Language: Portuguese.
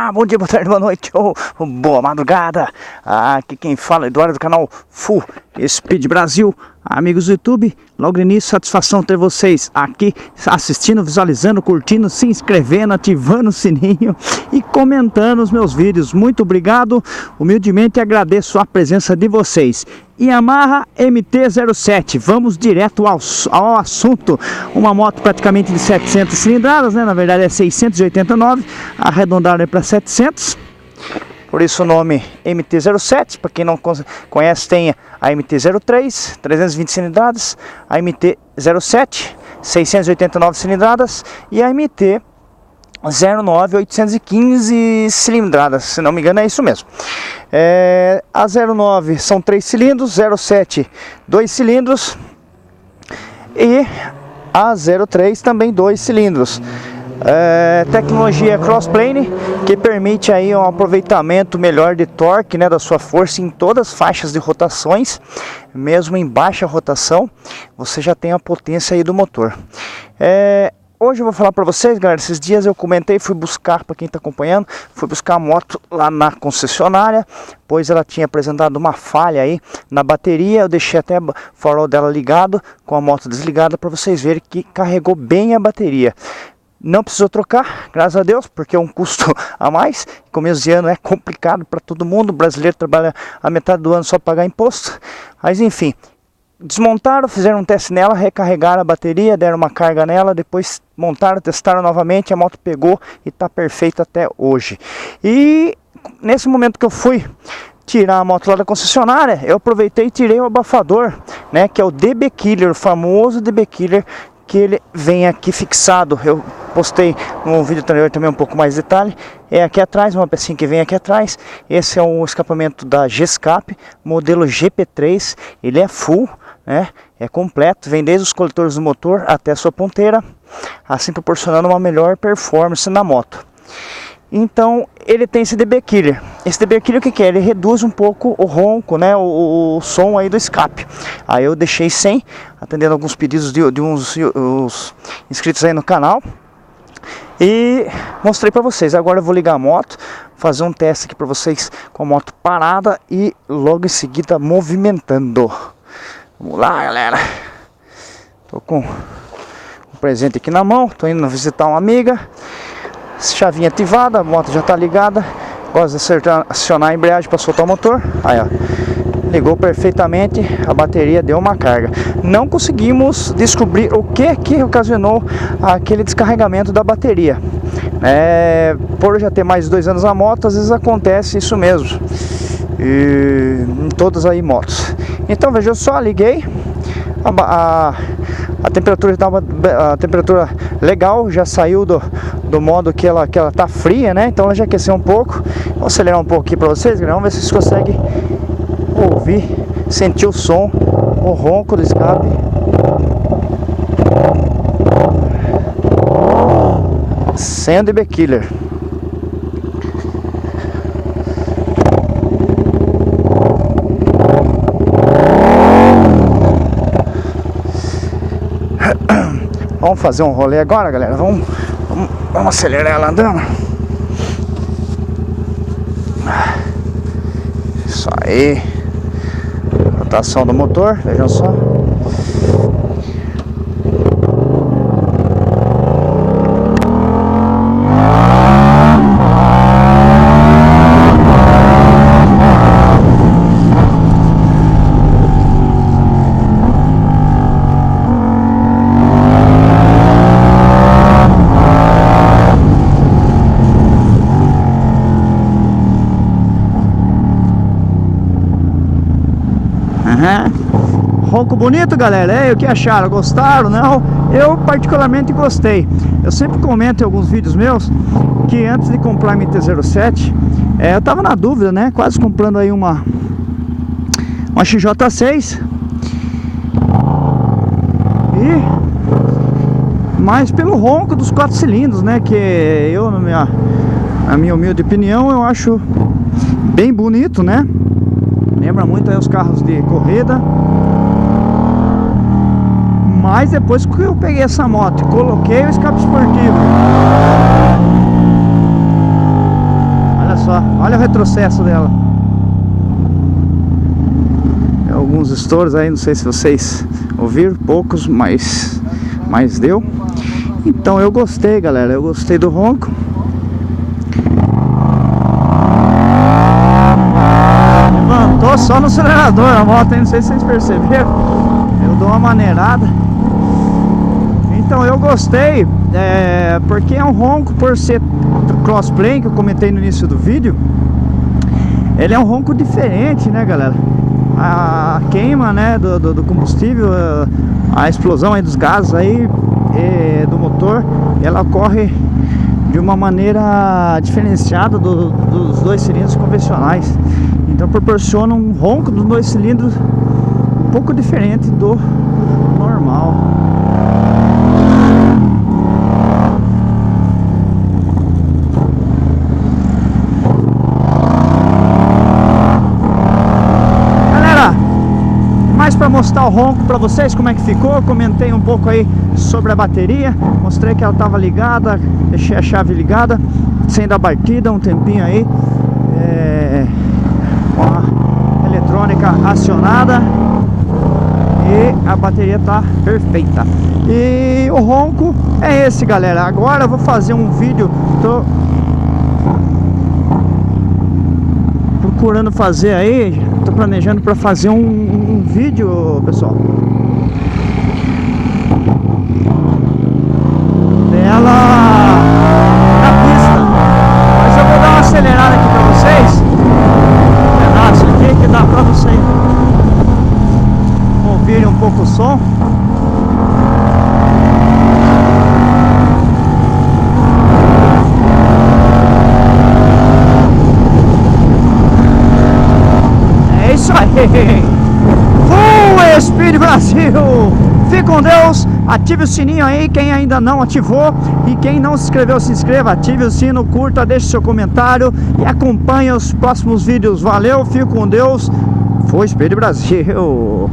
Olá, bom dia, boa tarde, boa noite ou boa madrugada. Aqui quem fala é Eduardo do canal Full Speed Brasil. Amigos do YouTube, logo no início, satisfação ter vocês aqui assistindo, visualizando, curtindo, se inscrevendo, ativando o sininho e comentando os meus vídeos. Muito obrigado, humildemente agradeço a presença de vocês. Yamaha MT-07, vamos direto ao assunto. Uma moto praticamente de 700 cilindradas, né? Na verdade é 689, arredondada para 700. Por isso o nome MT-07, para quem não conhece, tem a MT-03, 320 cilindradas, a MT-07, 689 cilindradas e a MT-09, 815 cilindradas, se não me engano é isso mesmo. A 09 são 3 cilindros, 07 2 cilindros e a 03 também 2 cilindros. Tecnologia crossplane, que permite aí um aproveitamento melhor de torque, né, da sua força em todas as faixas de rotações, mesmo em baixa rotação, você já tem a potência aí do motor. Hoje eu vou falar para vocês, galera, esses dias eu comentei, fui buscar, para quem está acompanhando, fui buscar a moto lá na concessionária, pois ela tinha apresentado uma falha aí na bateria. Eu deixei até o farol dela ligado, com a moto desligada, para vocês verem que carregou bem a bateria. Não precisou trocar, graças a Deus, porque é um custo a mais. Começo de ano é complicado para todo mundo. O brasileiro trabalha a metade do ano só para pagar imposto. Mas enfim, desmontaram, fizeram um teste nela, recarregaram a bateria, deram uma carga nela, depois montaram, testaram novamente, a moto pegou e está perfeita até hoje. E nesse momento que eu fui tirar a moto lá da concessionária, eu aproveitei e tirei o abafador, né, que é o DB Killer, o famoso DB Killer, que ele vem aqui fixado. Eu postei no vídeo anterior também um pouco mais detalhe. É aqui atrás, uma pecinha que vem aqui atrás. Esse é o escapamento da G-Escape, modelo GP3. Ele é full, né? É completo, vem desde os coletores do motor até a sua ponteira, assim proporcionando uma melhor performance na moto. Então ele tem esse DB Killer. Esse DB Killer, o que é? Ele reduz um pouco o ronco, né? O som aí do escape. Aí eu deixei sem, atendendo alguns pedidos de uns inscritos aí no canal, e mostrei para vocês. Agora eu vou ligar a moto, fazer um teste aqui para vocês com a moto parada e logo em seguida movimentando. Vamos lá, galera. Tô com um presente aqui na mão, tô indo visitar uma amiga. Chavinha ativada, a moto já está ligada. Gosto de acionar a embreagem para soltar o motor. Aí, ó, ligou perfeitamente, a bateria deu uma carga. Não conseguimos descobrir o que ocasionou aquele descarregamento da bateria. Por já ter mais de 2 anos na moto, às vezes acontece isso mesmo, e em todas aí motos. Então veja só, liguei, a temperatura estava a temperatura legal, já saiu do modo que ela tá fria, né? Então ela já aqueceu um pouco. Vou acelerar um pouco aqui para vocês, vamos ver se vocês conseguem ouvir, sentir o som, o ronco do escape. Sem o DB Killer. Vamos fazer um rolê agora, galera. Vamos acelerar ela andando. Isso aí. Rotação do motor, vejam só. Ronco bonito, galera. O que acharam? Gostaram? Não? Eu particularmente gostei. Eu sempre comento em alguns vídeos meus que antes de comprar a MT-07, eu tava na dúvida, né? Quase comprando aí uma XJ6. Mas pelo ronco dos 4 cilindros, né? Que eu, na minha humilde opinião, eu acho bem bonito, né? Lembra muito aí os carros de corrida. Mas depois que eu peguei essa moto e coloquei o escape esportivo, só, olha o retrocesso dela. Alguns estouros aí, não sei se vocês ouviram, poucos, mas deu. Então eu gostei, galera, eu gostei do ronco. Levantou só no acelerador a moto, hein? Não sei se vocês perceberam. Eu dou uma maneirada. Então eu gostei, porque é um ronco, por ser crossplay, que eu comentei no início do vídeo. Ele é um ronco diferente, né, galera? A queima, né, do combustível, a explosão aí dos gases aí, do motor, ela ocorre de uma maneira diferenciada dos dois cilindros convencionais. Então proporciona um ronco dos dois cilindros um pouco diferente do normal. Para mostrar o ronco para vocês, como é que ficou, eu comentei um pouco aí sobre a bateria, mostrei que ela estava ligada, deixei a chave ligada, sem dar batida, um tempinho aí, com a eletrônica acionada, e a bateria tá perfeita. E o ronco é esse, galera. Agora eu vou fazer um vídeo, tô procurando fazer aí, tô planejando para fazer um vídeo, pessoal, dela na pista, mas eu vou dar uma acelerada aqui para vocês, um pedaço aqui que dá para vocês ouvirem um pouco o som. É isso aí! Full Speed Brasil! Fique com Deus, ative o sininho aí, quem ainda não ativou, e quem não se inscreveu, se inscreva, ative o sino, curta, deixe seu comentário e acompanhe os próximos vídeos. Valeu, fique com Deus, Full Speed Brasil!